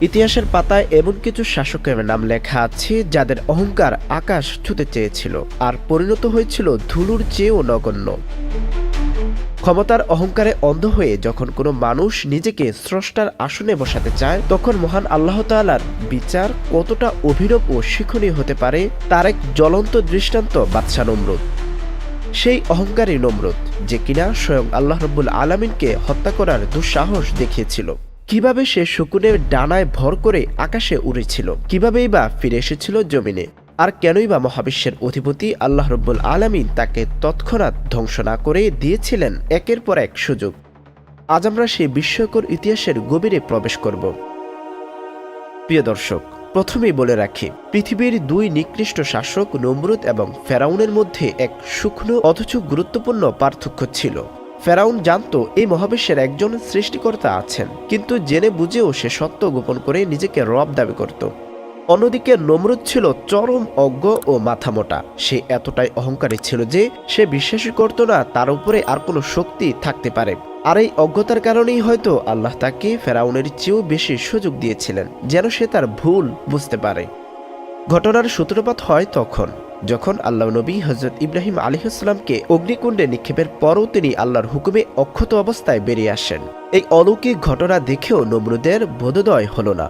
ইতিহাসের পাতায় এমন কিছু শাসকের নাম লেখা আছে যাদের অহংকার আকাশ ছুঁতে চেয়েছিল আর পরিণত হয়েছিল ধুলোর চেয়েও নগণ্য। ক্ষমতার অহংকারে অন্ধ হয়ে যখন কোনো মানুষ নিজেকে স্রষ্টার আসনে বসাতে চায়, তখন মহান আল্লাহ তাআলার বিচার কতটা অভিনব ও শিক্ষণীয় হতে পারে তার এক জ্বলন্ত দৃষ্টান্ত বাদশা নমরুদ। সেই অহংকারী নমরুদ যে কিনা স্বয়ং আল্লাহ রাব্বুল আলামিনকে হত্যা করার দুঃসাহস দেখিয়েছিল। কিভাবে সে শকুনের ডানায় ভর করে আকাশে উড়েছিল, কিভাবেই বা ফিরে এসেছিল জমিনে, আর কেনই বা মহাবিশ্বের অধিপতি আল্লাহ রাব্বুল আলামিন তাকে তৎক্ষণাৎ ধ্বংস না করে দিয়েছিলেন একের পর এক সুযোগ। আজ আমরা সেই বিস্ময়কর ইতিহাসের গভীরে প্রবেশ করব। প্রিয় দর্শক, প্রথমেই বলে রাখি, পৃথিবীর দুই নিকৃষ্ট শাসক নমরুদ এবং ফেরাউনের মধ্যে এক সূক্ষ্ম অথচ গুরুত্বপূর্ণ পার্থক্য ছিল। ফেরাউন জানত এই মহাবিশ্বের একজন সৃষ্টিকর্তা আছেন, কিন্তু জেনে বুঝেও সে সত্য গোপন করে নিজেকে রব দাবি করত। অন্যদিকে নমরুদ ছিল চরম অজ্ঞ ও মাথামোটা। সে এতটাই অহংকারী ছিল যে সে বিশ্বাসই করত না তার উপরে আর কোনো শক্তি থাকতে পারে। আর এই অজ্ঞতার কারণেই হয়তো আল্লাহ তাকে ফেরাউনের চেয়েও বেশি সুযোগ দিয়েছিলেন, যেন সে তার ভুল বুঝতে পারে। ঘটনার সূত্রপাত হয় তখন যখন আল্লাহ নবী হযরত ইব্রাহিম আলাইহিসসালামকে অগ্নিকুণ্ডে নিক্ষেপের পরও তিনি আল্লাহর হুকুমে অক্ষত অবস্থায় বেরিয়ে আসেন। এই অলৌকিক ঘটনা দেখেও নমরুদের বোধোদয় হল না।